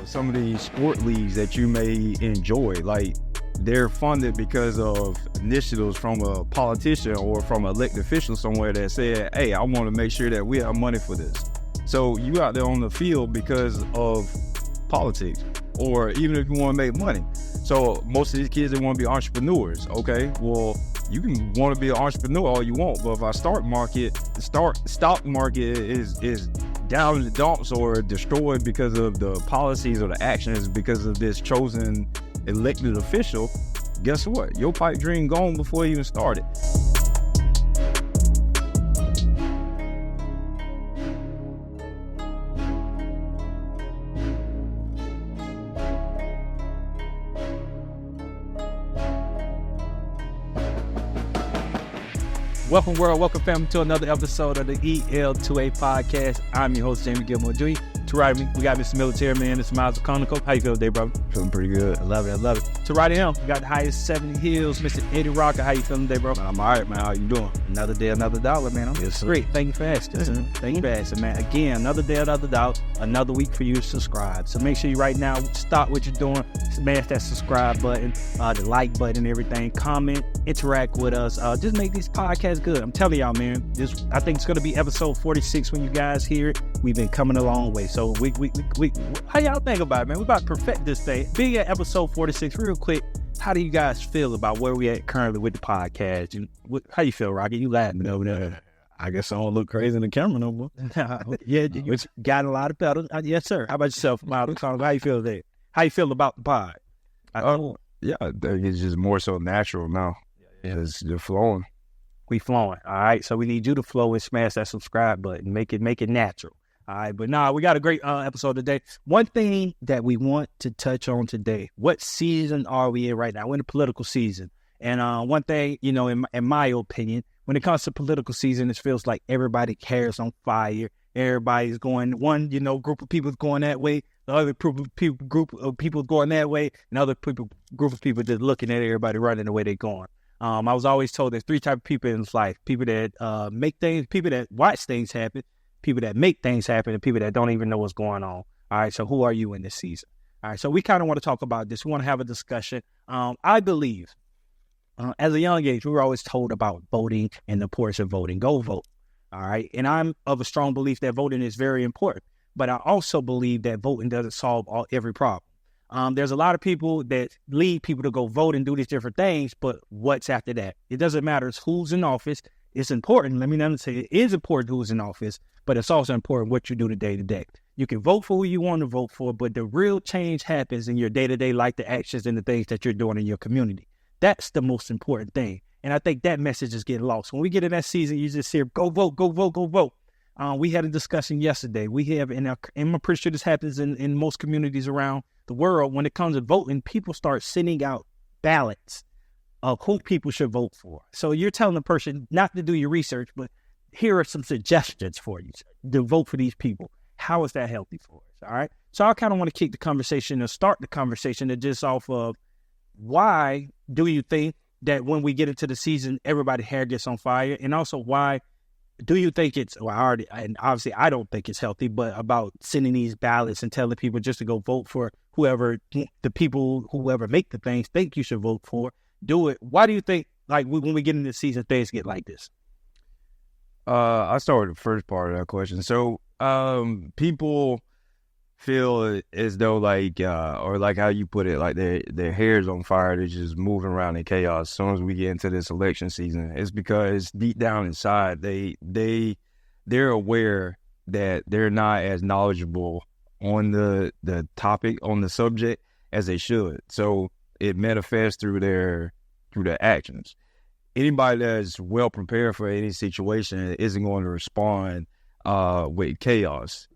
some of these sport leagues that you may enjoy, like they're funded because of initiatives from a politician or from an elected official somewhere that said, hey, I want to make sure that we have money for this. So you out there on the field because of politics, or even if you want to make money. So most of these kids, they want to be entrepreneurs. Okay, well, you can want to be an entrepreneur all you want, but if our stock market is down in the dumps or destroyed because of the policies or the actions because of this chosen elected official, guess what? Your pipe dream gone before you even started. Welcome world, welcome family to another episode of the EL2A Podcast. I'm your host, Jamie Gilmore Jr. To right me, we got Mr. Military Man, Mr. Myles. How you feel today, brother? Feeling pretty good. I love it. To right of him, we got the highest 70 hills, Mr. Eddie Rocker. How you feeling today, bro? I'm all right, man. How you doing? Another day, another dollar, man. I'm great. Thank you for asking. Thank you for asking, man. Again, another day, another dollar, another week for you to subscribe. So make sure you right now stop what you're doing, smash that subscribe button, the like button, everything. Comment, interact with us. Just make these podcasts good. I'm telling y'all, man. I think it's gonna be episode 46 when you guys hear it. We've been coming a long way. So we how y'all think about it, man? We about to perfect this thing. Being at episode 46, real quick, how do you guys feel about where we at currently with the podcast? How you feel, Rocky? You laughing over there? I guess I don't look crazy in the camera no more. Yeah, you got a lot of better. Yes, sir. How about yourself, Myles? How you feel today? How you feel about the pod? Yeah, it's just more so natural now. It's flowing. We flowing. All right. So we need you to flow and smash that subscribe button. Make it natural. All right. But we got a great episode today. One thing that we want to touch on today, what season are we in right now? We're in the political season. And one thing, in my opinion, when it comes to political season, it feels like everybody cares on fire. Everybody's going, group of people is going that way. The other group of people going that way. And other group of people just looking at everybody running the way they're going. I was always told there's three types of people in this life: people that make things, people that watch things happen, people that make things happen, and people that don't even know what's going on. All right, so who are you in this season? All right, so we kind of want to talk about this. We want to have a discussion. I believe as a young age, we were always told about voting and the importance of voting. Go vote. All right, and I'm of a strong belief that voting is very important, but I also believe that voting doesn't solve every problem. There's a lot of people that lead people to go vote and do these different things, but what's after that? It doesn't matter. It's who's in office. It's important. Let me not say it is important who's in office, but it's also important what you do day to day. You can vote for who you want to vote for, but the real change happens in your day-to-day, like the actions and the things that you're doing in your community. That's the most important thing. And I think that message is getting lost. When we get in that season, you just hear, go vote, go vote, go vote. We had a discussion yesterday. We have, and I'm pretty sure this happens in most communities around the world. When it comes to voting, people start sending out ballots of who people should vote for. So you're telling the person not to do your research, but here are some suggestions for you to vote for these people. How is that healthy for us? All right. So I kind of want to kick the conversation and start the conversation to just off of why do you think that when we get into the season, everybody's hair gets on fire? And also why do you think and obviously I don't think it's healthy, but about sending these ballots and telling people just to go vote for whoever make the things think you should vote for, do it. Why do you think, like, when we get into the season, things get like this? I start with the first part of that question. So people feel as though or like how you put it, like their hair's on fire. They're just moving around in chaos as soon as we get into this election season. It's because deep down inside, they're aware that they're not as knowledgeable on the topic, on the subject, as they should. So it manifests through their actions. Anybody that's well prepared for any situation isn't going to respond with chaos.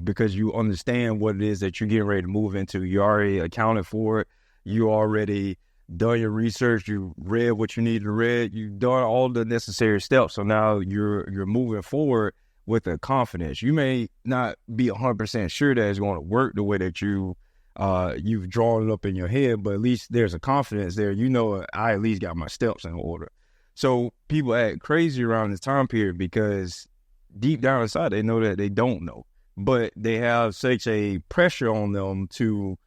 Because you understand what it is that you're getting ready to move into. You already accounted for it. You already done your research. You read what you need to read. You've done all the necessary steps. So now you're moving forward with a confidence. You may not be 100% sure that it's going to work the way that you've drawn it up in your head, but at least there's a confidence there. I at least got my steps in order. So people act crazy around this time period because deep down inside, they know that they don't know. but they have such a pressure on them to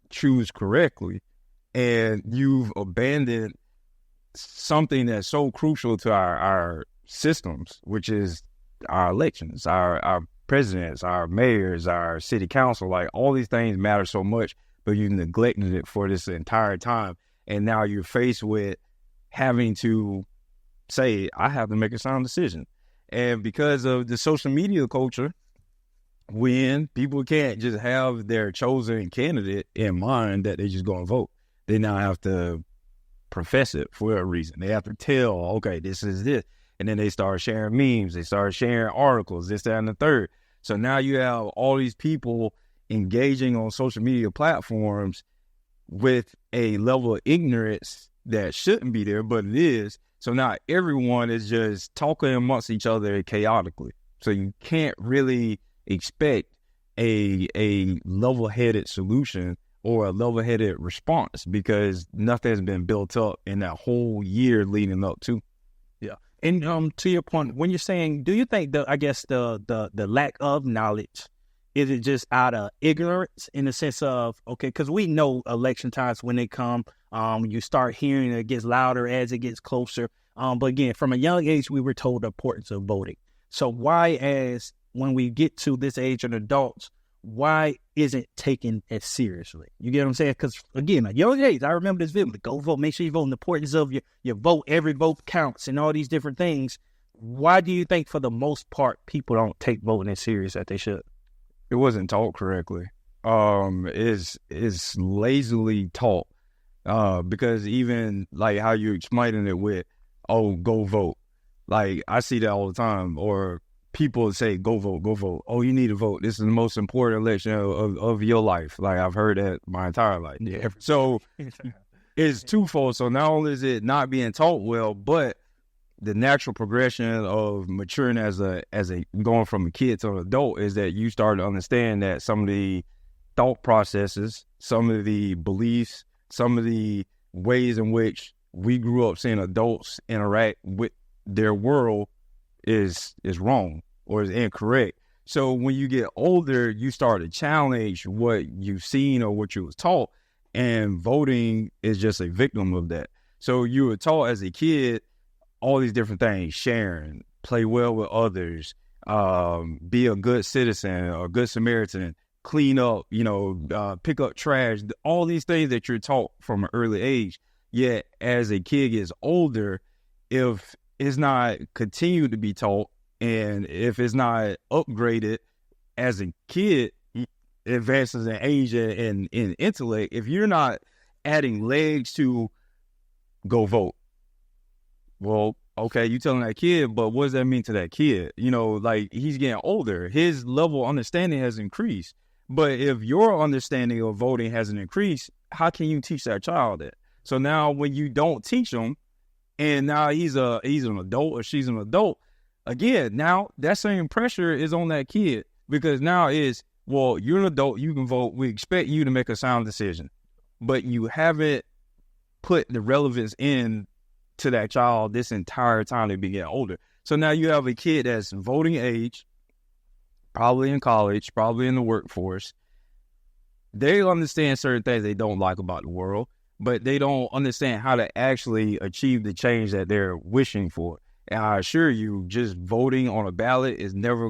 choose correctly, and you've abandoned something that's so crucial to our systems, which is our elections, our presidents, our mayors, our city council. Like, all these things matter so much, but you neglected it for this entire time. And now you're faced with having to say, I have to make a sound decision. And because of the social media culture, when people can't just have their chosen candidate in mind that they just go and vote, they now have to profess it for a reason. They have to tell, okay, this is this. And then they start sharing memes. They start sharing articles, this, that, and the third. So now you have all these people engaging on social media platforms with a level of ignorance that shouldn't be there, but it is. So now everyone is just talking amongst each other chaotically. So you can't really expect a level-headed solution or a level-headed response, because nothing's been built up in that whole year leading up to. Yeah. And to your point, when you're saying, do you think the lack of knowledge, is it just out of ignorance in the sense of, okay, because we know election times when they come, you start hearing it gets louder as it gets closer. But again, from a young age, we were told the importance of voting. So why, when we get to this age of adults, why isn't taken as seriously? You get what I'm saying? Because again, at young age, I remember this video, go vote, make sure you vote, and the importance of your vote, every vote counts, and all these different things. Why do you think, for the most part, people don't take voting as serious as they should? It wasn't taught correctly. It's lazily taught. Because even like how you're explaining it with, oh, go vote. Like, I see that all the time. Or people say, go vote, go vote. Oh, you need to vote. This is the most important election of your life. Like, I've heard that my entire life. Yeah. So it's twofold. So not only is it not being taught well, but the natural progression of maturing as a going from a kid to an adult is that you start to understand that some of the thought processes, some of the beliefs, some of the ways in which we grew up seeing adults interact with their world is wrong or is incorrect. So when you get older, you start to challenge what you've seen or what you was taught, and voting is just a victim of that. So you were taught as a kid all these different things: sharing, play well with others, be a good citizen or good Samaritan, clean up, pick up trash, all these things that you're taught from an early age. Yet as a kid gets older, if it's not continued to be taught, and if it's not upgraded as a kid advances in age and in intellect, if you're not adding legs to go vote, well, okay, you telling that kid, but what does that mean to that kid? Like, he's getting older. His level of understanding has increased. But if your understanding of voting hasn't increased, how can you teach that child that? So now when you don't teach him, and now he's an adult or she's an adult, again, now that same pressure is on that kid, because now it's, well, you're an adult, you can vote, we expect you to make a sound decision. But you haven't put the relevance in to that child this entire time they be getting older. So now you have a kid that's voting age, probably in college, probably in the workforce. They understand certain things they don't like about the world, but they don't understand how to actually achieve the change that they're wishing for. And I assure you, just voting on a ballot is never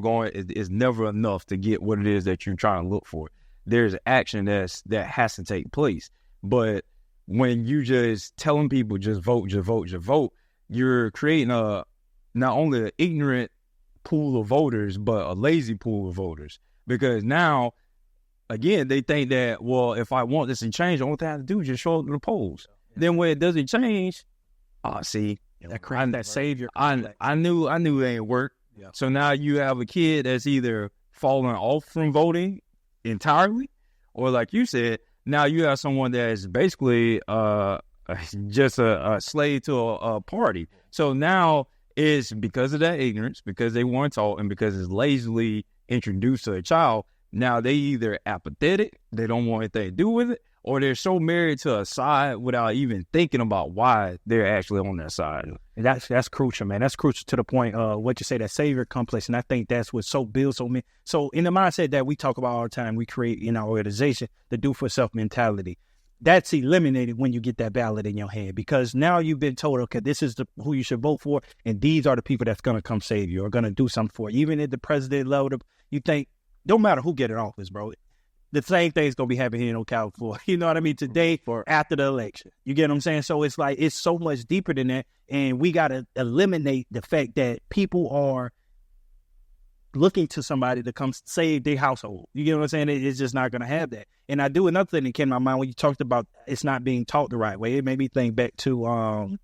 enough to get what it is that you're trying to look for. There's action that has to take place. But when you just telling people just vote, you're creating not only an ignorant pool of voters, but a lazy pool of voters. Because now, again, they think that, well, if I want this to change, the only thing I have to do is just show up to the polls. Yeah. Then when it doesn't change, see, that savior. I knew it ain't work. Yeah. So now you have a kid that's either falling off from voting entirely, or like you said, now you have someone that is basically just a slave to a party. So now it's because of that ignorance, because they weren't taught, and because it's lazily introduced to a child. Now they either apathetic, they don't want anything to do with it, or they're so married to a side without even thinking about why they're actually on that side. And that's crucial, man. That's crucial to the point what you say, that savior complex. And I think that's what so builds so many. So in the mindset that we talk about all the time, we create in our organization, the do for self mentality. That's eliminated when you get that ballot in your hand, because now you've been told, okay, this is who you should vote for, and these are the people that's going to come save you or going to do something for you. Even at the president level, you think, don't matter who get in office, bro, the same thing's going to be happening here in California. You know what I mean? Today or after the election. You get what I'm saying? So it's like, it's so much deeper than that, and we got to eliminate the fact that people are looking to somebody to come save their household. You get what I'm saying? It's just not going to have that. And I do another thing that came to my mind when you talked about it's not being taught the right way. It made me think back to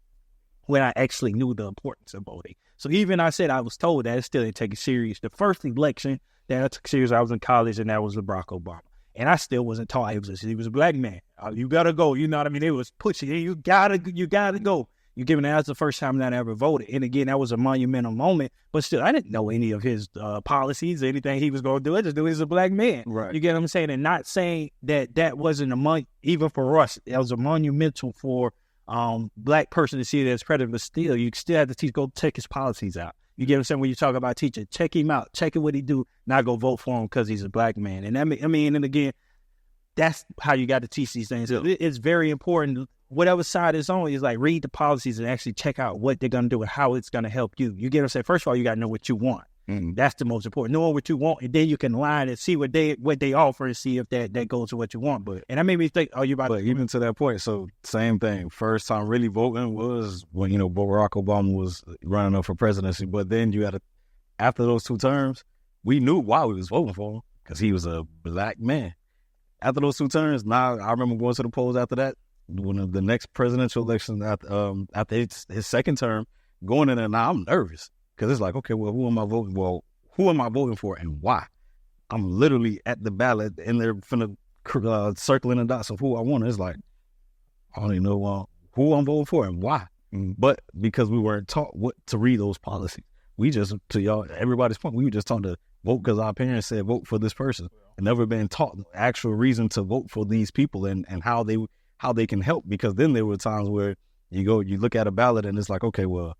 when I actually knew the importance of voting. So even I said I was told that, I still didn't take it serious. The first election that I took serious, I was in college, and that was the Barack Obama. And I still wasn't taught. He was a black man. You got to go. You know what I mean? It was pushing. You got to go. You giving that's the first time that I ever voted. And again, that was a monumental moment. But still, I didn't know any of his policies or anything he was going to do. I just knew he was a black man. Right. You get what I'm saying? And not saying that wasn't even for us. It was a monumental for black person to see it as president. But still, you still have to teach, go check his policies out. You get what I'm saying? When you talk about teaching, check him out. Check what he do. Not go vote for him because he's a black man. And and again, that's how you got to teach these things. Yeah. It's very important. Whatever side it's on, is like read the policies and actually check out what they're going to do and how it's going to help you. You get what I'm saying? First of all, you got to know what you want. Mm-hmm. That's the most important. Knowing what you want, and then you can line and see what they offer and see if that goes to what you want. But and that made me think, But even to that point, so same thing. First time really voting was when Barack Obama was running up for presidency. But then you had after those 2 terms, we knew why we was voting for him, because he was a black man. After those 2 terms, now I remember going to the polls after that. When the next presidential election after his second term, going in there, now I'm nervous because it's like, okay, well, who am I voting? Well, who am I voting for and why? I'm literally at the ballot and they're finna circling the dots of who I want. It's like, I don't even know who I'm voting for and why. Mm-hmm. But because we weren't taught what to read those policies, we just, to everybody's point, we were just taught to vote because our parents said vote for this person, and never been taught the actual reason to vote for these people and how they can help. Because then there were times where you look at a ballot and it's like, okay, well,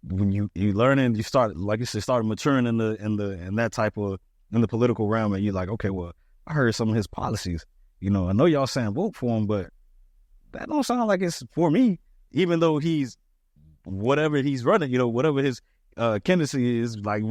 when you learn and you start, like you said, start maturing in the political realm, and you're like, okay, well, I heard some of his policies. I know y'all saying vote for him, but that don't sound like it's for me. Even though he's whatever he's running, whatever his candidacy is, like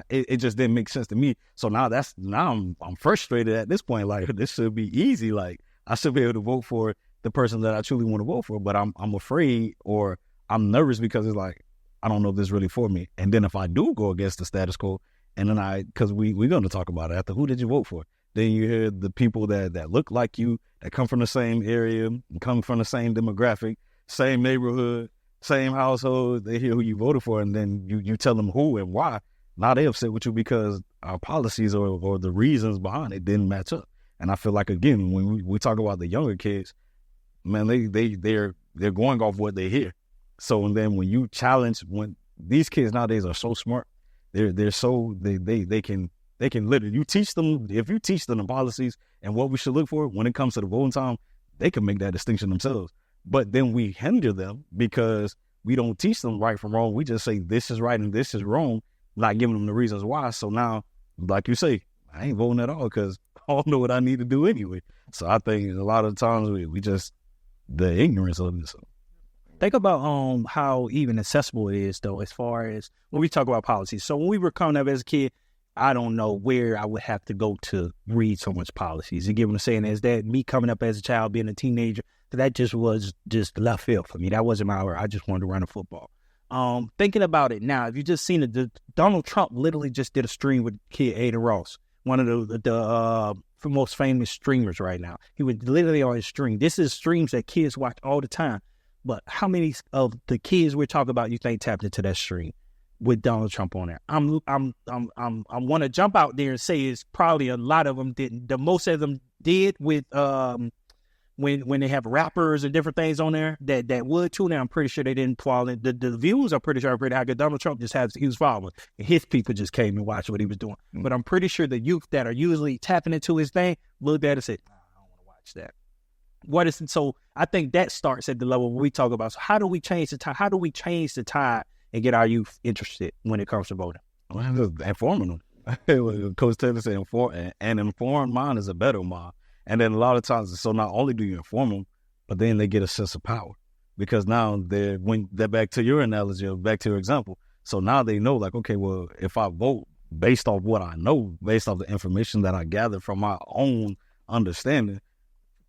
it just didn't make sense to me. So now I'm frustrated at this point. Like, this should be easy. Like, I should be able to vote for the person that I truly want to vote for, but I'm afraid, or I'm nervous because it's like, I don't know if this is really for me. And then if I do go against the status quo, and then because we're going to talk about it after, who did you vote for? Then you hear the people that look like you, that come from the same area, come from the same demographic, same neighborhood, same household. They hear who you voted for, and then you tell them who and why. Now they upset with you because our policies or the reasons behind it didn't match up. And I feel like, again, when we talk about the younger kids, man, they're going off what they hear. So, and then when you challenge, when these kids nowadays are so smart, they can literally, you teach them, if you teach them the policies and what we should look for when it comes to the voting time, they can make that distinction themselves. But then we hinder them because we don't teach them right from wrong. We just say this is right and this is wrong, not giving them the reasons why. So now, like you say, I ain't voting at all because I don't know what I need to do anyway. So I think a lot of times we just, the ignorance of it. So. Think about how even accessible it is, though, as far as when we talk about policies. So when we were coming up as a kid, I don't know where I would have to go to read so much policies. You get what I'm saying? Is that me coming up as a child, being a teenager, that just was just left field for me. That wasn't my area. I just wanted to run a football. Thinking about it now, if you just seen it, Donald Trump literally just did a stream with kid Ada Ross, one of the most famous streamers right now. He was literally on his stream. This is streams that kids watch all the time. But how many of the kids we're talking about you think tapped into that stream with Donald Trump on there? I want to jump out there and say it's probably a lot of them didn't. The most of them did with when they have rappers and different things on there that would too. Now I'm pretty sure they didn't fall in. The views are pretty sure are pretty high. Donald Trump just he was following. And his people just came and watched what he was doing. Mm-hmm. But I'm pretty sure the youth that are usually tapping into his thing looked at it and said, I don't want to watch that. So I think that starts at the level we talk about. So how do we change the tide? How do we change the tide and get our youth interested when it comes to voting? Well, just informing them. Coach Taylor said, an informed mind is a better mind. And then a lot of times, so not only do you inform them, but then they get a sense of power. Because now when they're back to your analogy, or back to your example. So now they know, like, okay, well, if I vote based off what I know, based off the information that I gather from my own understanding,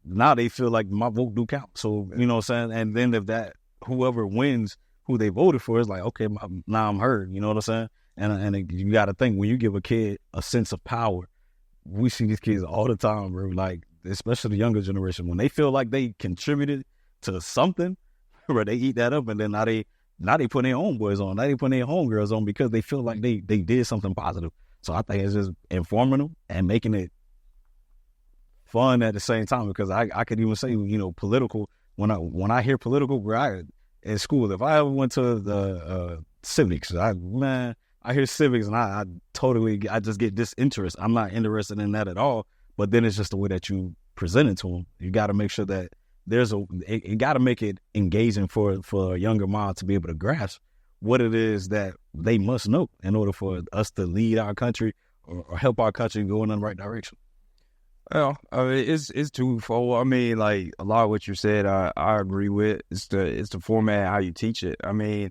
now they feel like my vote do count. So, you know what I'm saying? And then if whoever wins who they voted for is like, okay, now I'm heard, you know what I'm saying? And you got to think, when you give a kid a sense of power, we see these kids all the time, bro, like, especially the younger generation, when they feel like they contributed to something, where they eat that up, and then now they put their own boys on, now they put their own girls on, because they feel like they did something positive. So I think it's just informing them and making it fun at the same time, because I could even say, you know, political, when I hear political, bro, in school, if I ever went to the civics, I hear civics and I just get disinterest. I'm not interested in that at all. But then it's just the way that you present it to them. You got to make sure that you got to make it engaging for a younger mind to be able to grasp what it is that they must know in order for us to lead our country or help our country go in the right direction. Well, I mean, it's twofold. I mean, like, a lot of what you said, I agree with. It's the format, how you teach it. I mean,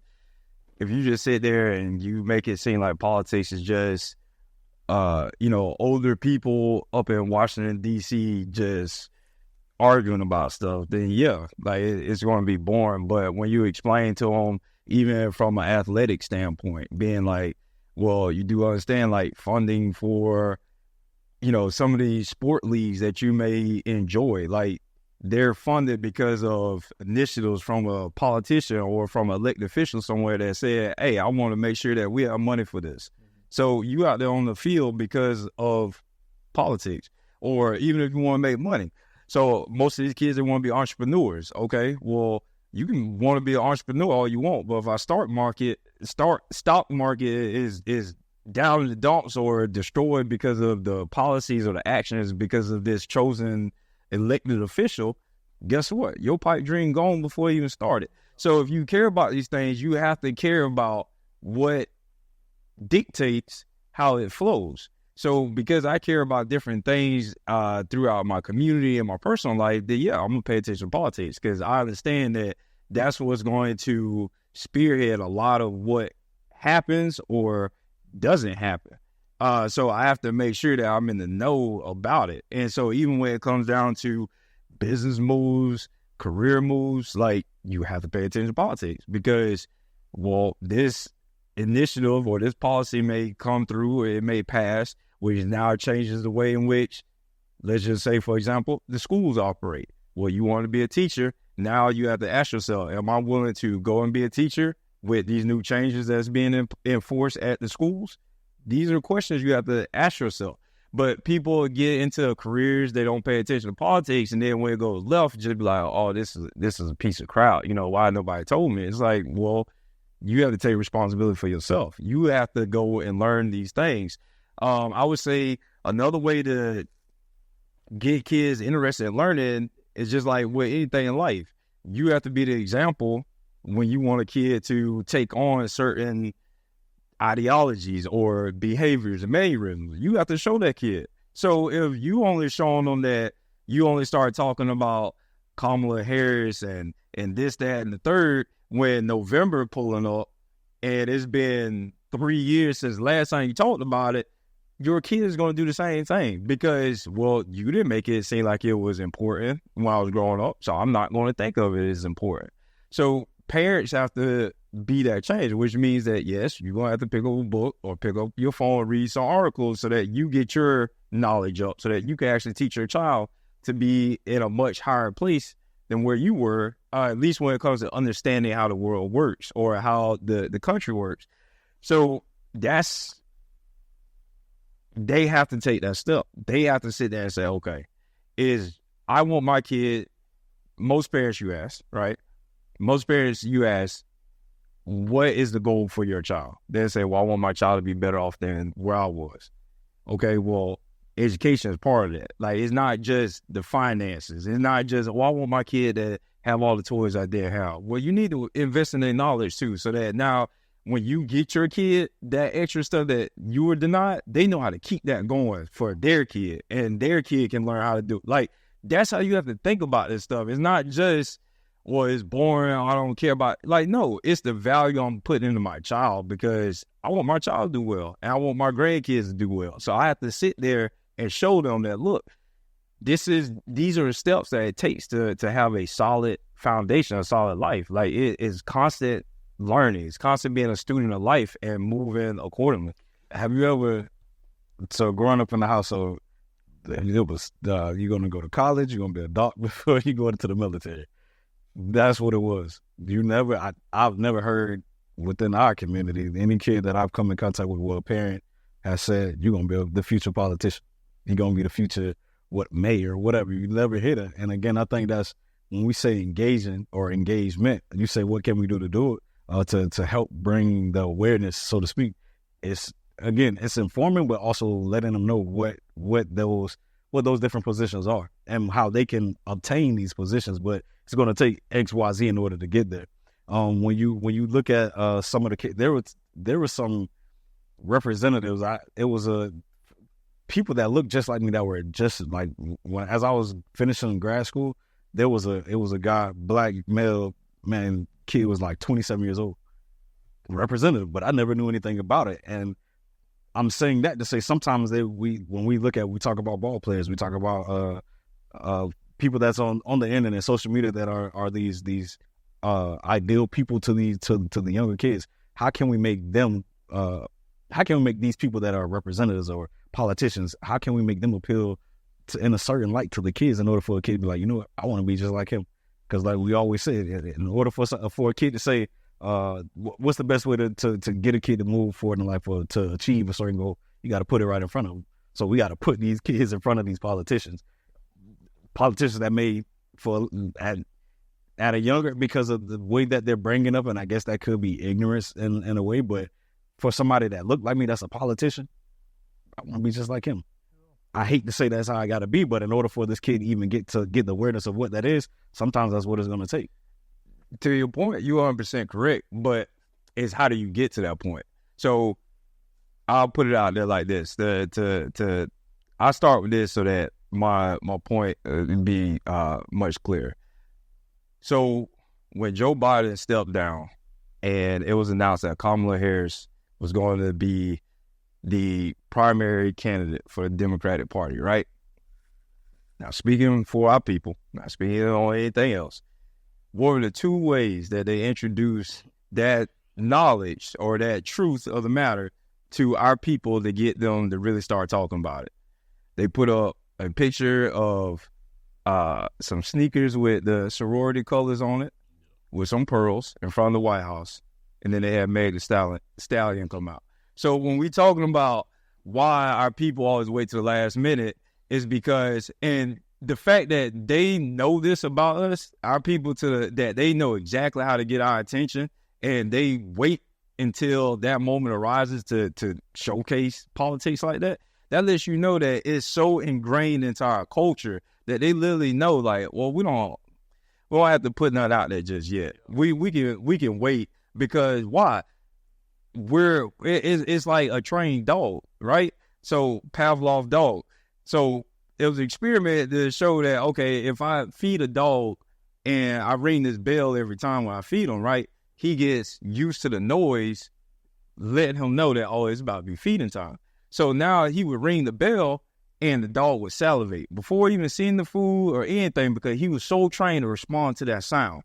if you just sit there and you make it seem like politics is just, you know, older people up in Washington, D.C. just arguing about stuff, then yeah, like, it's going to be boring. But when you explain to them, even from an athletic standpoint, being like, well, you do understand, like, funding for, you know, some of these sport leagues that you may enjoy, like, they're funded because of initiatives from a politician or from an elected official somewhere that said, hey, I want to make sure that we have money for this. So you out there on the field because of politics, or even if you want to make money. So most of these kids, they want to be entrepreneurs. Okay, well, you can want to be an entrepreneur all you want, but if our stock market is down in the dumps or destroyed because of the policies or the actions because of this chosen elected official, guess what? Your pipe dream gone before you even started. So if you care about these things, you have to care about what dictates how it flows. So because I care about different things throughout my community and my personal life, then yeah, I'm going to pay attention to politics, because I understand that that's what's going to spearhead a lot of what happens or doesn't happen. So I have to make sure that I'm in the know about it. And so even when it comes down to business moves, career moves, like, you have to pay attention to politics, because, well, this initiative or this policy may come through, or it may pass, which now changes the way in which, let's just say, for example, the schools operate. Well, you want to be a teacher. Now you have to ask yourself, am I willing to go and be a teacher with these new changes that's being enforced at the schools? These are questions you have to ask yourself. But people get into careers, they don't pay attention to politics, and then when it goes left, just be like, oh, this is a piece of crap. You know, why nobody told me? It's like, well, you have to take responsibility for yourself. You have to go and learn these things. I would say another way to get kids interested in learning is just like with anything in life. You have to be the example when you want a kid to take on certain ideologies or behaviors and mannerisms. You have to show that kid. So if you only showing them that you only start talking about Kamala Harris and this, that, and the third, when November pulling up and it's been 3 years since last time you talked about it, your kid is going to do the same thing, because, well, you didn't make it seem like it was important when I was growing up, so I'm not going to think of it as important. So parents have to be that change, which means that, yes, you're going to have to pick up a book or pick up your phone and read some articles so that you get your knowledge up, so that you can actually teach your child to be in a much higher place than where you were, at least when it comes to understanding how the world works or how the country works. So they have to take that step. They have to sit there and say, okay, I want my kid, most parents you ask, right? Most parents you ask, what is the goal for your child? They say, well, I want my child to be better off than where I was. Okay, well, education is part of that. Like, it's not just the finances. It's not just, I want my kid to have all the toys out there have. Well, you need to invest in their knowledge too, so that now when you get your kid that extra stuff that you were denied, they know how to keep that going for their kid, and their kid can learn how to do it. Like, that's how you have to think about this stuff. It's not just, well, it's boring, I don't care about, like, no, it's the value I'm putting into my child, because I want my child to do well, and I want my grandkids to do well. So I have to sit there and show them that, look, these are the steps that it takes to have a solid foundation, a solid life. Like, it is constant learning. It's constant being a student of life and moving accordingly. Have you ever, so growing up in the household, it was, you're going to go to college, you're going to be a doctor before you go into the military. That's what it was. I've never heard within our community, any kid that I've come in contact with where a parent has said, you're going to be the future politician. You're going to be the future mayor, whatever. You never hit it. And again, I think that's when we say engaging or engagement, you say, what can we do to do it? To help bring the awareness, so to speak. It's informing, but also letting them know what those different positions are and how they can obtain these positions. But it's going to take X, Y, Z in order to get there. When you look at some of the kids, there were some representatives. It was people that looked just like me that were just like, as I was finishing grad school, it was a guy, black male man, kid was like 27 years old, representative, but I never knew anything about it. And I'm saying that to say sometimes when we talk about ball players, we talk about people that's on the internet, social media, that are these ideal people to the younger kids. How can we make them? How can we make these people that are representatives or politicians? How can we make them appeal in a certain light to the kids in order for a kid to be like, you know what, I want to be just like him? Because like we always say, in order for a kid to say, what's the best way to get a kid to move forward in life or to achieve a certain goal? You got to put it right in front of them. So we got to put these kids in front of these politicians that may at a younger, because of the way that they're bringing up, and I guess that could be ignorance in a way, but for somebody that looked like me, that's a politician, I want to be just like him. I hate to say that's how I got to be, but in order for this kid to even get the awareness of what that is, sometimes that's what it's going to take. To your point, you're 100% correct, but it's how do you get to that point? So I'll put it out there like this. I start with this so that my point be much clearer. So when Joe Biden stepped down and it was announced that Kamala Harris was going to be the primary candidate for the Democratic Party, right? Now, speaking for our people, not speaking on anything else, what were the two ways that they introduced that knowledge or that truth of the matter to our people to get them to really start talking about it? They put up a picture of some sneakers with the sorority colors on it, with some pearls in front of the White House, and then they had Meg the Stallion come out. So when we talking about why our people always wait to the last minute, is because, and the fact that they know this about us, our people, that they know exactly how to get our attention, and they wait until that moment arises to showcase politics like that, that lets you know that it's so ingrained into our culture that they literally know, like, well, we don't have to put nothing out there just yet. We can wait, because why? It's like a trained dog, right? So Pavlov dog. So it was an experiment to show that, okay, if I feed a dog and I ring this bell every time when I feed him, right, he gets used to the noise, letting him know that, oh, it's about to be feeding time. So now he would ring the bell and the dog would salivate before even seeing the food or anything, because he was so trained to respond to that sound.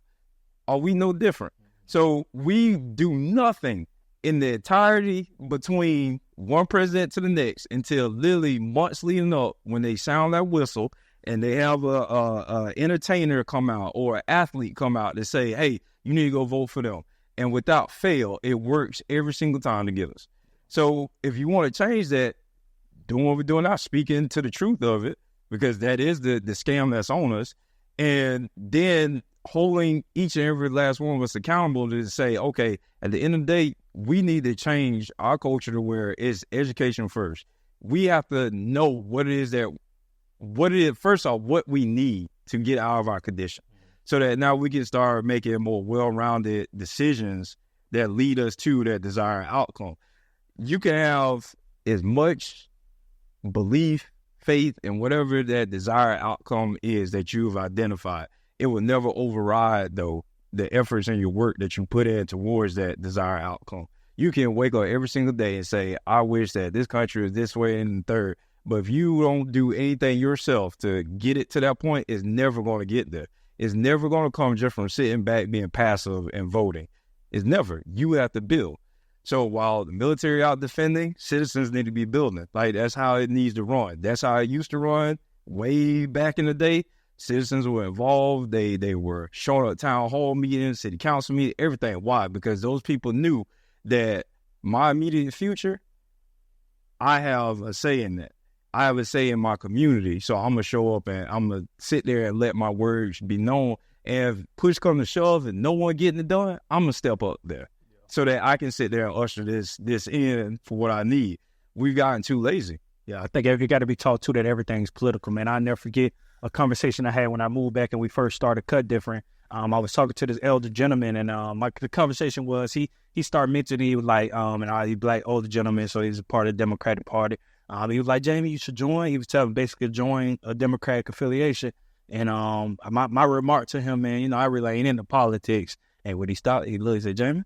Are we no different? So we do nothing in the entirety between one president to the next until literally months leading up, when they sound that whistle and they have a entertainer come out or an athlete come out to say, hey, you need to go vote for them. And without fail, it works every single time to get us. So if you want to change that, doing what we're doing now, speaking to the truth of it, because that is the scam that's on us, and then holding each and every last one of us accountable to say, okay, at the end of the day, we need to change our culture to where it's education first. we have to know what we need to get out of our condition, so that now we can start making more well-rounded decisions that lead us to that desired outcome. You can have as much belief, faith, and whatever that desired outcome is that you've identified. It will never override, though, the efforts and your work that you put in towards that desired outcome. You can wake up every single day and say, I wish that this country is this way and the third. But if you don't do anything yourself to get it to that point, it's never going to get there. It's never going to come just from sitting back, being passive and voting. It's never. You have to build. So while the military out defending, citizens need to be building. Like, that's how it needs to run. That's how it used to run way back in the day. Citizens were involved. They were showing up at town hall meetings, city council meetings, everything. Why? Because those people knew that my immediate future, I have a say in that. I have a say in my community. So I'm going to show up and I'm going to sit there and let my words be known. And if push comes to shove and no one getting it done, I'm going to step up there so that I can sit there and usher this in for what I need. We've gotten too lazy. Yeah, I think you got to be taught, too, that everything's political, man. I'll never forget a conversation I had when I moved back and we first started Cut Different. I was talking to this elder gentleman, and the conversation was he started mentioning, he was like, he's black older gentleman, so he's a part of the Democratic Party. He was like, Jamie, you should join. He was telling me basically join a Democratic affiliation. And my remark to him, man, I really ain't into politics. And when he stopped, he looked and said, Jamie,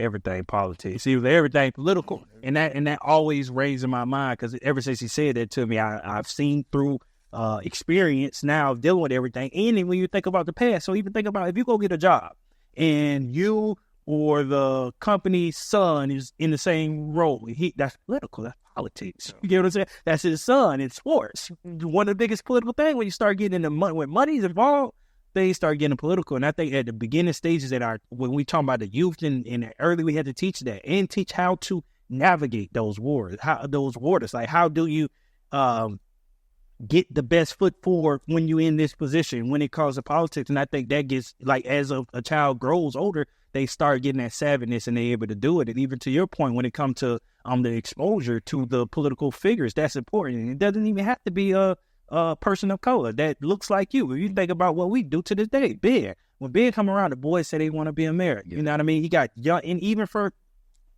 everything politics. He was like, everything political. And that always raised in my mind, because ever since he said that to me, I've seen through experience now of dealing with everything. And then when you think about the past, so even think about if you go get a job and you or the company's son is in the same role, that's political, that's politics. You get what I'm saying? That's his son in sports. One of the biggest political things when you start getting into money, when money's involved, things start getting political. And I think at the beginning stages when we talk about the youth and early, we had to teach that and teach how to navigate those waters, like how do you get the best foot forward when you're in this position when it comes to politics. And I think that gets, like, as a child grows older, they start getting that savviness and they're able to do it. And even to your point, when it comes to the exposure to the political figures, that's important. It doesn't even have to be a person of color that looks like you. If you think about what we do to this day, Ben, when Ben come around, the boys say they want to be American. You know what I mean? He got young, and even for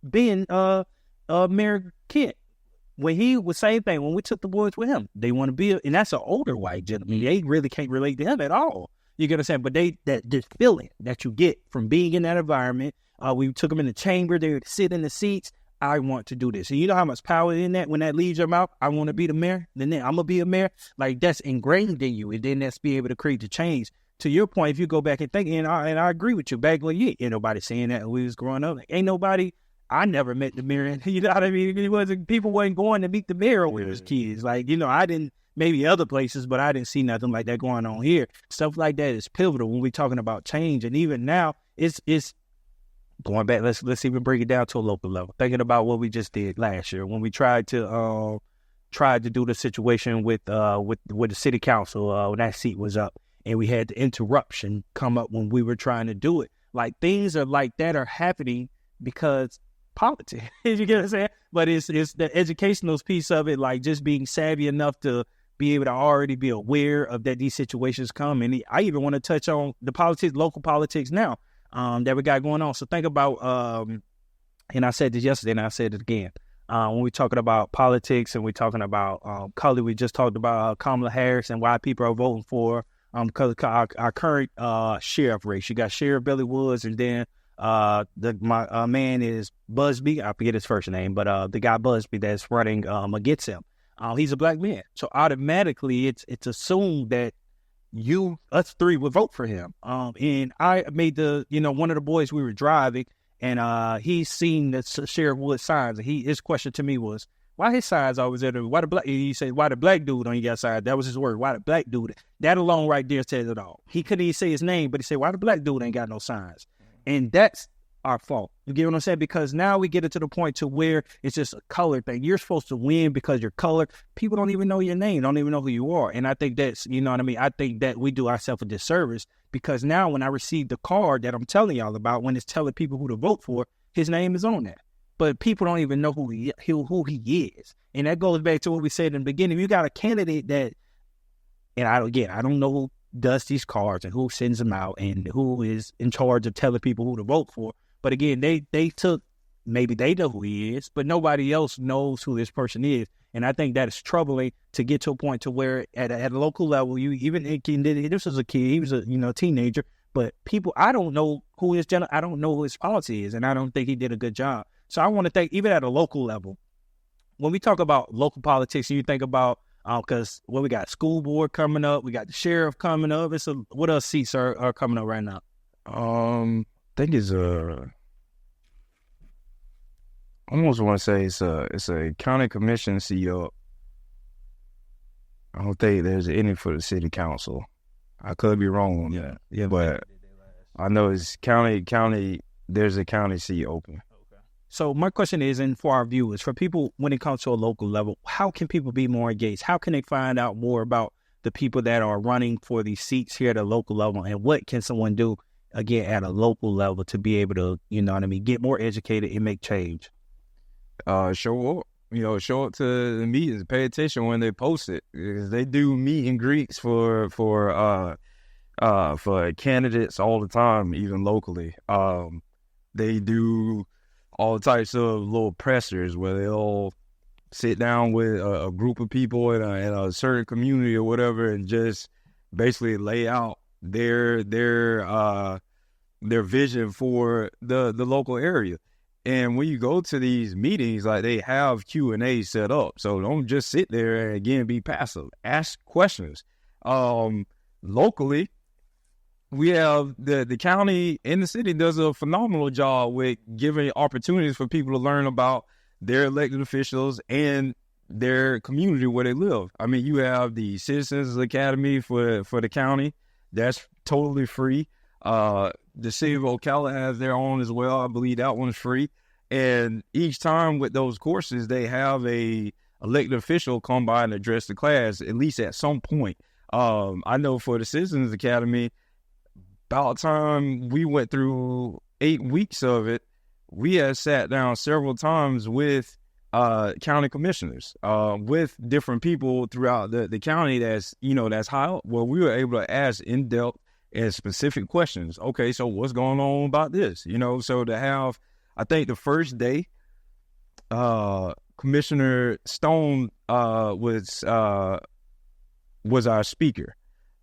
Ben, Mayor Kent, when he was same thing, when we took the boys with him, they want to be, and that's an older white gentleman. They really can't relate to him at all. You get what I'm saying? But that feeling that you get from being in that environment, we took them in the chamber, they would sit in the seats. I want to do this. And you know how much power in that when that leaves your mouth? I want to be the mayor. Then I'm going to be a mayor. Like, that's ingrained in you. And then that's be able to create the change. To your point, if you go back and think, and I agree with you, back when ain't nobody saying that when we was growing up. Like, ain't nobody, I never met the mayor. You know what I mean? People wasn't going to meet the mayor when we was kids. Like, I didn't, maybe other places, but I didn't see nothing like that going on here. Stuff like that is pivotal when we're talking about change. And even now, it's going back, let's even bring it down to a local level. Thinking about what we just did last year when we tried to do the situation with the city council when that seat was up, and we had the interruption come up when we were trying to do it. Like, things are like that are happening because politics. You get what I'm saying? But it's the educational piece of it, like just being savvy enough to be able to already be aware of that these situations come. And I even want to touch on the politics, local politics now. That we got going on. So think about, and I said this yesterday and I said it again, when we're talking about politics and we're talking about color, we just talked about Kamala Harris and why people are voting for because our current sheriff race. You got Sheriff Billy Woods, and then my man is Busby. I forget his first name, but the guy Busby that's running against him. He's a black man. So automatically it's assumed that us three would vote for him. And I made one of the boys, we were driving, and he's seen the Sheriff Wood signs. And his question to me was, why his signs always there? He said, why the black dude on your side? That was his word. Why the black dude? That alone right there says it all. He couldn't even say his name, but he said, why the black dude ain't got no signs? And that's our fault. You get what I'm saying? Because now we get it to the point to where it's just a color thing. You're supposed to win because you're colored. People don't even know your name, don't even know who you are. And I think that's, you know what I mean? I think that we do ourselves a disservice, because now when I receive the card that I'm telling y'all about, when it's telling people who to vote for, his name is on that. but people don't even know who he is. And that goes back to what we said in the beginning. You got a candidate that, and I don't know who does these cards and who sends them out and who is in charge of telling people who to vote for. But again, they took, maybe they know who he is, but nobody else knows who this person is. And I think that is troubling to get to a point to where at a local level, this was a kid, he was a teenager, but people, I don't know who his I don't know who his policy is, and I don't think he did a good job. So I want to think, even at a local level, when we talk about local politics, you think about, because we got school board coming up, we got the sheriff coming up. What else seats are coming up right now? I think it's I almost want to say it's a county commission seat up. I don't think there's any for the city council. I could be wrong on that. Yeah, but I know it's county. There's a county seat open. Okay. So my question is, and for our viewers, for people when it comes to a local level, how can people be more engaged? How can they find out more about the people that are running for these seats here at a local level, and what can someone do again at a local level to be able to, get more educated and make change? Show up. Show up to the meetings. Pay attention when they post it, because they do meet and greets for candidates all the time, even locally. They do all types of little pressers where they'll sit down with a group of people in a certain community or whatever, and just basically lay out their vision for the local area. And when you go to these meetings, like, they have Q&A set up. So don't just sit there and, again, be passive. Ask questions. Locally, we have the county and the city does a phenomenal job with giving opportunities for people to learn about their elected officials and their community where they live. I mean, you have the Citizens Academy for the county. That's totally free. The city of Ocala has their own as well. I believe that one's free. And each time with those courses, they have a elected official come by and address the class, at least at some point. I know for the Citizens Academy, about time we went through 8 weeks of it, we had sat down several times with county commissioners, with different people throughout the county that's high up, where we were able to ask in-depth and specific questions. Okay, so what's going on about this? So to have, I think the first day, Commissioner Stone was our speaker.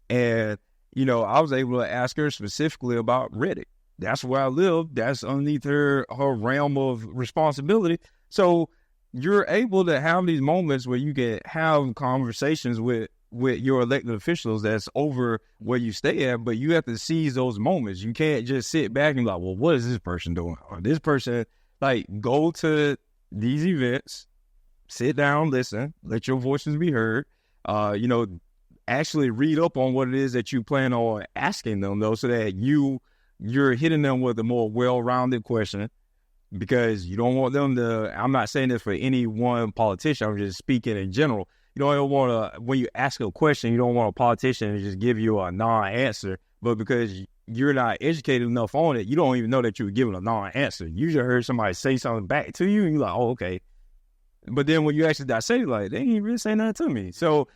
And, I was able to ask her specifically about Reddick. That's where I live. That's underneath her realm of responsibility. So you're able to have these moments where you can have conversations with your elected officials that's over where you stay at, but you have to seize those moments. You can't just sit back and be like, well, what is this person doing? Or this person, go to these events, sit down, listen, let your voices be heard, actually read up on what it is that you plan on asking them, though, so that you're hitting them with a more well-rounded question, because you don't want them to, I'm not saying this for any one politician, I'm just speaking in general. You don't want to, when you ask a question, you don't want a politician to just give you a non-answer, but because you're not educated enough on it, you don't even know that you were given a non-answer. You just heard somebody say something back to you, and you're like, oh, okay. But then when you actually dissect, they ain't really say nothing to me. So,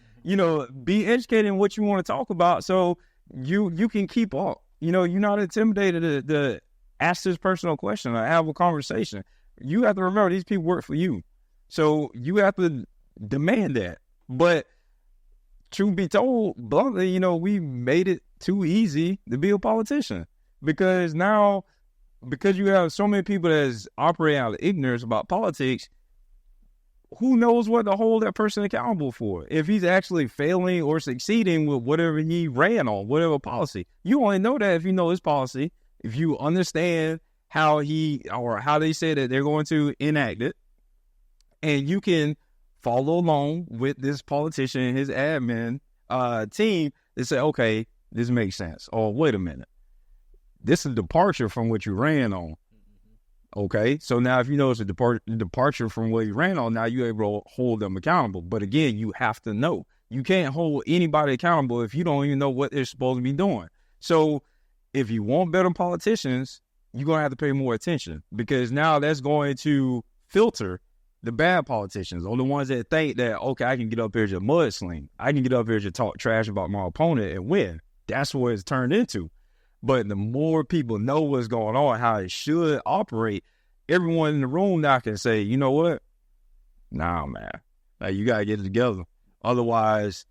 be educated in what you want to talk about, so you can keep up. You're not intimidated to ask this personal question or have a conversation. You have to remember, these people work for you. So you have to demand that. But truth be told, bluntly, we made it too easy to be a politician, because you have so many people that's operating out of ignorance about politics. Who knows what to hold that person accountable for? If he's actually failing or succeeding with whatever he ran on, whatever policy. You only know that if you know his policy, if you understand how they say that they're going to enact it, and you can follow along with this politician and his admin team to say, okay, this makes sense. Or wait a minute, this is a departure from what you ran on. Okay, so now if you know it's a departure from what you ran on, now you're able to hold them accountable. But again, you have to know. You can't hold anybody accountable if you don't even know what they're supposed to be doing. So if you want better politicians, you're going to have to pay more attention, because now that's going to filter the bad politicians, or the ones that think that, okay, I can get up here to mudsling. I can get up here to talk trash about my opponent and win. That's what it's turned into. But the more people know what's going on, how it should operate, everyone in the room now can say, you know what? Nah, man. Like, you got to get it together. Otherwise,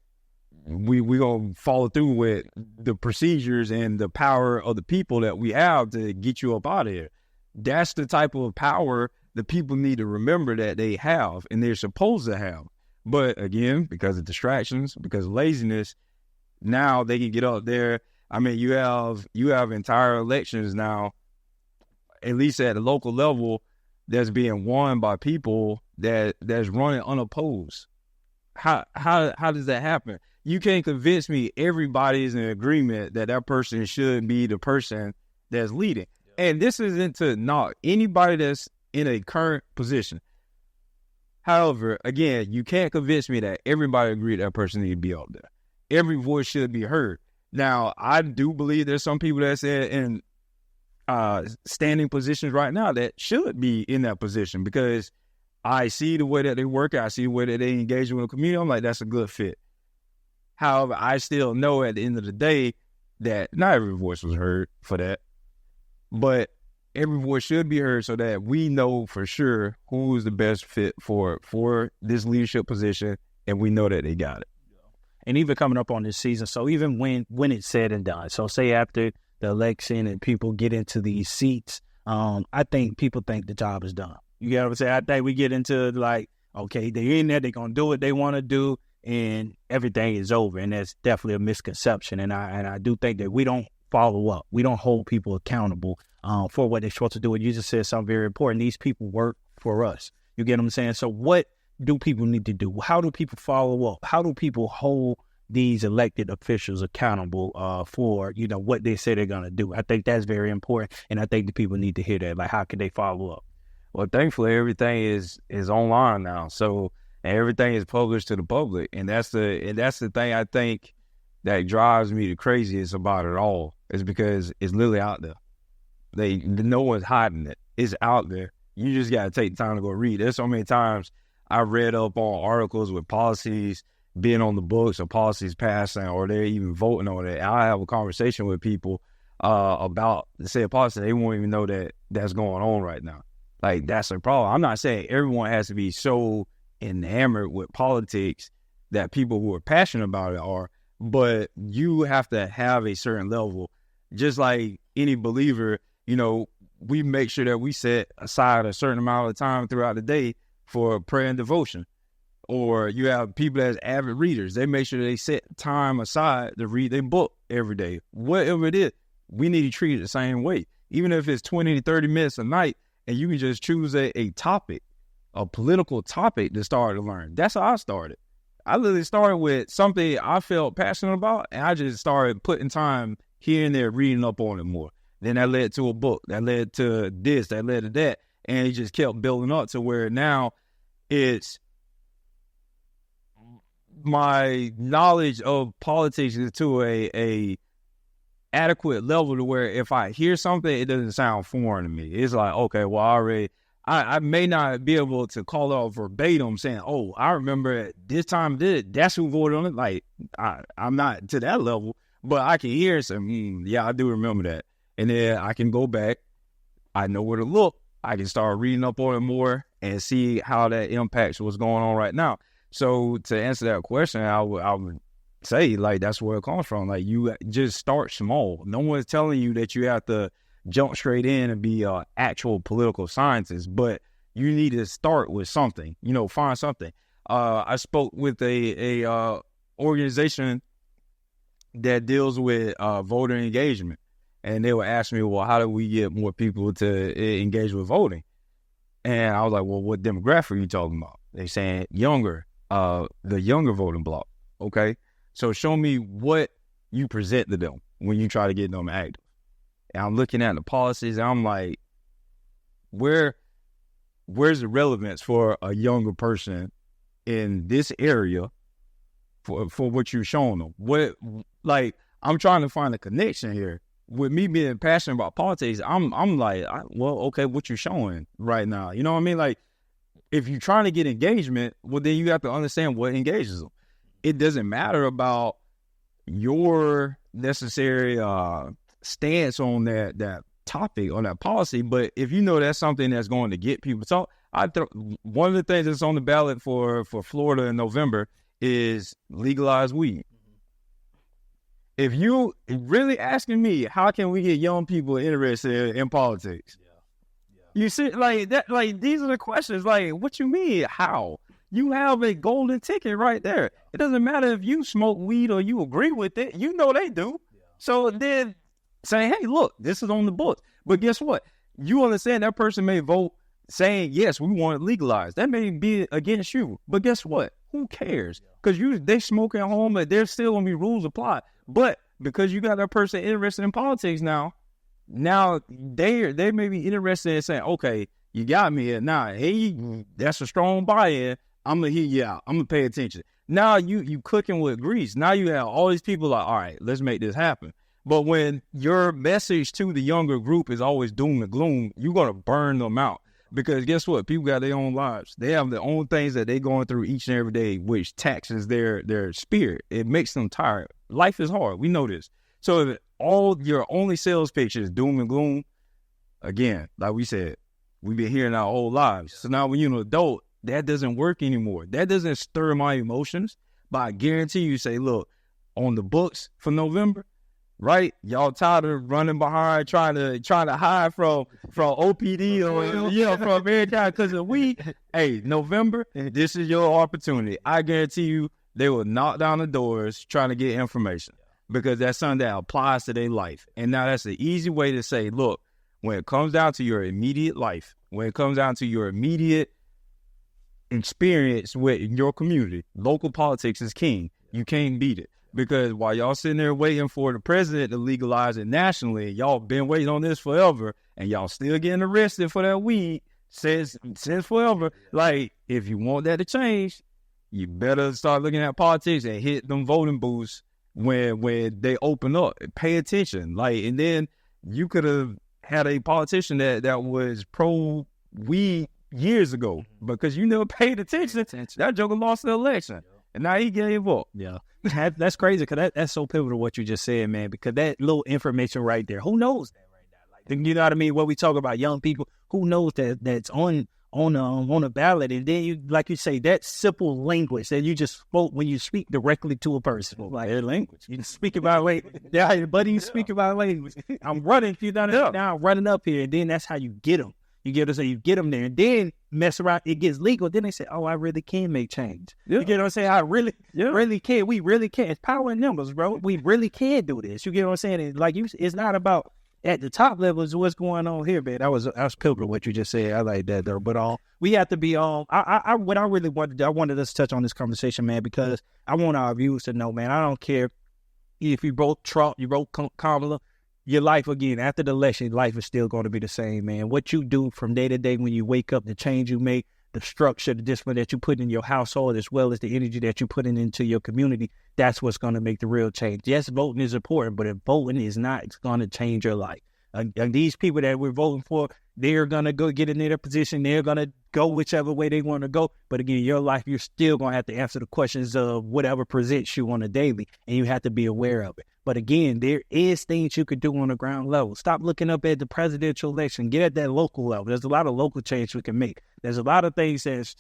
we going to follow through with the procedures and the power of the people that we have to get you up out of here. That's the type of power the people need to remember that they have and they're supposed to have. But again, because of distractions, because of laziness, now they can get up there. I mean, you have entire elections now, at least at the local level, that's being won by people that's running unopposed. How does that happen? You can't convince me everybody's in agreement that person should be the person that's leading. And this isn't to knock anybody that's in a current position. However, again, you can't convince me that everybody agreed that person needs to be up there. Every voice should be heard. Now, I do believe there's some people that's in standing positions right now that should be in that position, because I see the way that they work. I see the way that they engage with the community. I'm like, that's a good fit. However, I still know at the end of the day that not every voice was heard for that, but every voice should be heard so that we know for sure who is the best fit for this leadership position, and we know that they got it. And even coming up on this season, so even when it's said and done, so say after the election and people get into these seats, I think people think the job is done. You get what I'm saying? I think we get into like, okay, they're in there, they're going to do what they want to do, and everything is over. And that's definitely a misconception. And I do think that we don't follow up. We don't hold people accountable for what they're supposed to do. And you just said something very important. These people work for us. You get what I'm saying? So what do people need to do? How do people follow up? How do people hold these elected officials accountable for, what they say they're going to do? I think that's very important. And I think the people need to hear that. Like, how can they follow up? Well, thankfully, everything is online now. So everything is published to the public. And that's the thing I think that drives me the craziest about it all, is because it's literally out there. No one's hiding it. It's out there. You just got to take the time to go read. There's so many times I read up on articles with policies being on the books or policies passing, or they're even voting on it. I have a conversation with people about the said policy. They won't even know that that's going on right now. Like, that's a problem. I'm not saying everyone has to be so enamored with politics that people who are passionate about it are, but you have to have a certain level. Just like any believer, we make sure that we set aside a certain amount of time throughout the day for prayer and devotion. Or you have people as avid readers. They make sure they set time aside to read their book every day. Whatever it is, we need to treat it the same way. Even if it's 20 to 30 minutes a night, and you can just choose a topic, a political topic to start to learn. That's how I started. I literally started with something I felt passionate about, and I just started putting time here and there, reading up on it more. Then that led to a book. That led to this. That led to that. And it just kept building up to where now it's my knowledge of politics is to a adequate level to where if I hear something, it doesn't sound foreign to me. It's like, okay, well, I may not be able to call out verbatim saying, oh, I remember at this time that's who voted on it. Like, I'm not to that level, but I can hear some, yeah, I do remember that. And then I can go back. I know where to look. I can start reading up on it more and see how that impacts what's going on right now. So to answer that question, I would say, like, that's where it comes from. Like, you just start small. No one's telling you that you have to jump straight in and be an actual political scientist, but you need to start with something, find something. I spoke with a organization that deals with voter engagement, and they were asking me, well, how do we get more people to engage with voting? And I was like, well, what demographic are you talking about? They saying younger, the younger voting bloc. Okay. So show me what you present to them when you try to get them active. And I'm looking at the policies, and I'm like, where's the relevance for a younger person in this area for what you're showing them? I'm trying to find a connection here. with me being passionate about politics, I'm like, well, okay, what you showing right now? You know what I mean? Like, if you're trying to get engagement, well, then you have to understand what engages them. It doesn't matter about your necessary stance on that topic, on that policy, but if you know that's something that's going to get people. So one of the things that's on the ballot for Florida in November is legalized weed. If you really asking me, how can we get young people interested in politics? You see, like that, like these are the questions. Like, what you mean? How? You have a golden ticket right there. It doesn't matter if you smoke weed or you agree with it. You know they do. So then say, hey, look, this is on the books. But guess what? You understand that person may vote saying, yes, we want it legalized. That may be against you. But guess what? Who cares? Because they smoke at home, but there's still going to be rules applied. But because you got that person interested in politics now they may be interested in saying, okay, you got me here. Now, hey, that's a strong buy-in. I'm going to hear you out. I'm going to pay attention. Now you cooking with grease. Now you have all these people like, all right, let's make this happen. But when your message to the younger group is always doom and gloom, you're going to burn them out. Because guess what? People got their own lives. They have their own things that they're going through each and every day, which taxes their spirit. It makes them tired. Life is hard. We know this. So if all your only sales pitch is doom and gloom, again, like we said, we've been hearing our whole lives. So now when you're an adult, that doesn't work anymore. That doesn't stir my emotions. But I guarantee you, say, look, on the books for November, right? Y'all tired of running behind, trying to hide from OPD or from every time because of weed. Hey, November, this is your opportunity. I guarantee you, they will knock down the doors trying to get information because that's something that applies to their life. And now that's the easy way to say, look, when it comes down to your immediate life, when it comes down to your immediate experience with your community, local politics is king. You can't beat it. Because while y'all sitting there waiting for the president to legalize it nationally, y'all been waiting on this forever, and y'all still getting arrested for that weed since forever. Like, if you want that to change, you better start looking at politics and hit them voting booths when they open up. Pay attention. Like, and then you could have had a politician that was pro weed years ago because you never paid attention. That joker lost the election. And now he gave up. Yeah. That's crazy because that's so pivotal what you just said, man, because that little information right there, who knows that right now? Like, you know what I mean? When we talk about young people, who knows that's on a ballot? And then you, like you say, that simple language that you just spoke when you speak directly to a person. Like their language. You speak about language. Yeah, buddy, you speak about language. I'm running, you know, now I'm running up here, and then that's how you get them. You get them there, and then mess around. It gets legal. Then they say, "Oh, I really can make change." Yeah. You get what I'm saying? I really can. We really can. It's power in numbers, bro. We really can do this. You get what I'm saying? And like it's not about at the top levels. What's going on here, man? I was pivotal what you just said. I like that though. But we have to be what I really wanted. I wanted us to touch on this conversation, man, because I want our viewers to know, man. I don't care if you vote Trump, you vote Kamala. Your life, again, after the election, life is still going to be the same, man. What you do from day to day when you wake up, the change you make, the structure, the discipline that you put in your household, as well as the energy that you put into your community, that's what's going to make the real change. Yes, voting is important, but if voting is not, it's going to change your life. These people that we're voting for, they're going to go get in their position. They're going to go whichever way they want to go. But again, your life, you're still going to have to answer the questions of whatever presents you on a daily, and you have to be aware of it. But again, there is things you could do on the ground level. Stop looking up at the presidential election. Get at that local level. There's a lot of local change we can make. There's a lot of things that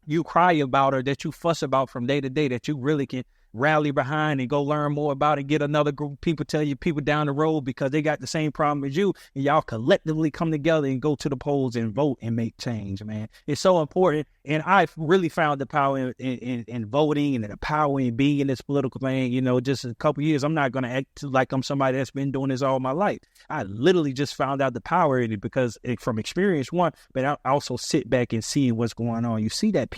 you cry about or that you fuss about from day to day that you really can rally behind and go learn more about it. Get another group of people, tell you people down the road because they got the same problem as you, and y'all collectively come together and go to the polls and vote and make change, man. It's so important. And I've really found the power in voting and the power in being in this political thing. You know, just a couple years, I'm not going to act like I'm somebody that's been doing this all my life. I literally just found out the power in it because from experience, one, but I also sit back and see what's going on. You see that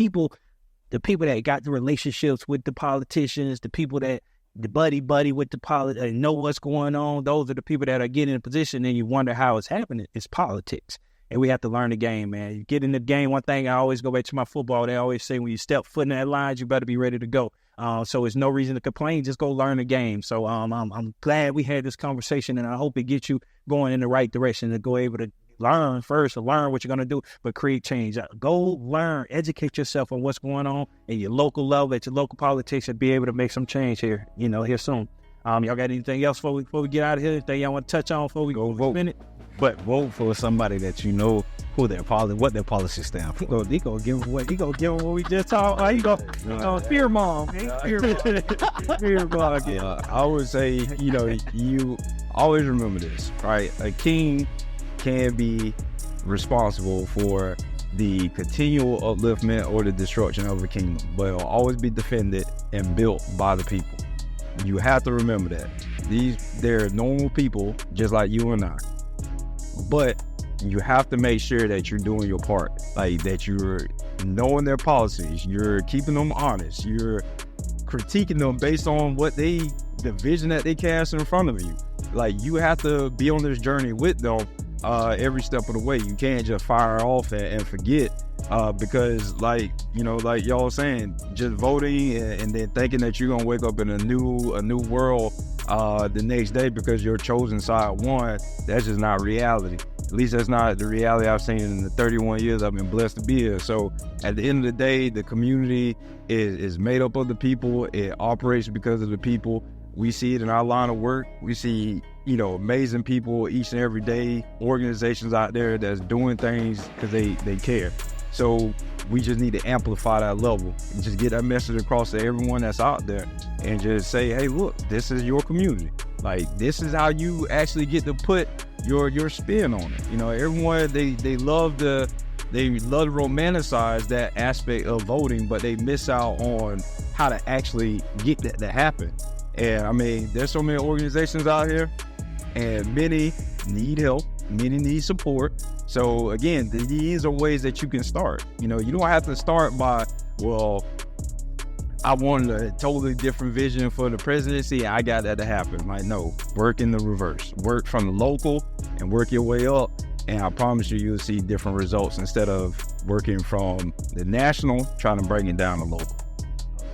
the people that got the relationships with the politicians, the people that the buddy with the politics, know what's going on. Those are the people that are getting in a position, and you wonder how it's happening. It's politics. and we have to learn the game, man. You get in the game, one thing I always go back to my football, they always say when you step foot in that line, you better be ready to go. So it's no reason to complain. Just go learn the game. So I'm glad we had this conversation, and I hope it gets you going in the right direction to go able to learn first, learn what you're going to do, but create change. Go learn, educate yourself on what's going on in your local level, at your local politics, and be able to make some change here, here soon. Y'all got anything else before we get out of here? Anything y'all want to touch on before we go vote? But vote for somebody that you know what their policies stand for. He gonna give him what we just talked. He gonna fear mom. Fear mom. Yeah, I would say, you always remember this, right? A king can be responsible for the continual upliftment or the destruction of a kingdom, but it'll always be defended and built by the people. You have to remember that. They're normal people just like you and I. But you have to make sure that you're doing your part, like that you're knowing their policies, you're keeping them honest, you're critiquing them based on the vision that they cast in front of you. Like, you have to be on this journey with them every step of the way. You can't just fire off and forget because like y'all saying, just voting and then thinking that you're gonna wake up in a new world the next day because your chosen side won. That's just not reality. At least that's not the reality I've seen in the 31 years I've been blessed to be here. So at the end of the day, the community is made up of the people. It operates because of the people. We see it in our line of work. We see, amazing people each and every day, organizations out there that's doing things because they care. So we just need to amplify that level and just get that message across to everyone that's out there and just say, hey, look, this is your community. Like, this is how you actually get to put your spin on it. Everyone, they love to romanticize that aspect of voting, but they miss out on how to actually get that to happen. And I mean, there's so many organizations out here, and many need help, many need support. So again, these are ways that you can start. You don't have to start by, well, I wanted a totally different vision for the presidency, I got that to happen. Like, no, work in the reverse. Work from the local and work your way up. And I promise you'll see different results instead of working from the national, trying to bring it down to local.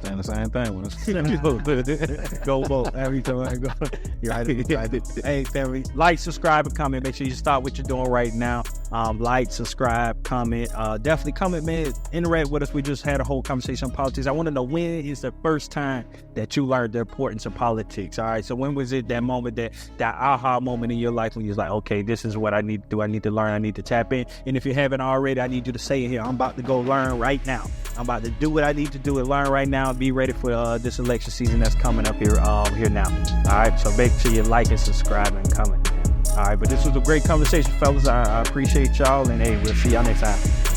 Saying the same thing when it's go vote every time I go. Hey, family, like, subscribe, and comment. Make sure you stop what you're doing right now. Like, subscribe, comment. Definitely comment, man. Interact with us. We just had a whole conversation on politics. I want to know, when is the first time that you learned the importance of politics? All right. So when was it that moment, that aha moment in your life when you was like, okay, this is what I need to do. I need to learn. I need to tap in. And if you haven't already, I need you to say it here. I'm about to go learn right now. I'm about to do what I need to do and learn right now. Be ready for this election season that's coming up here now. All right, so make sure you like and subscribe and comment, man. All right, but this was a great conversation, fellas. I appreciate y'all, and hey, we'll see y'all next time.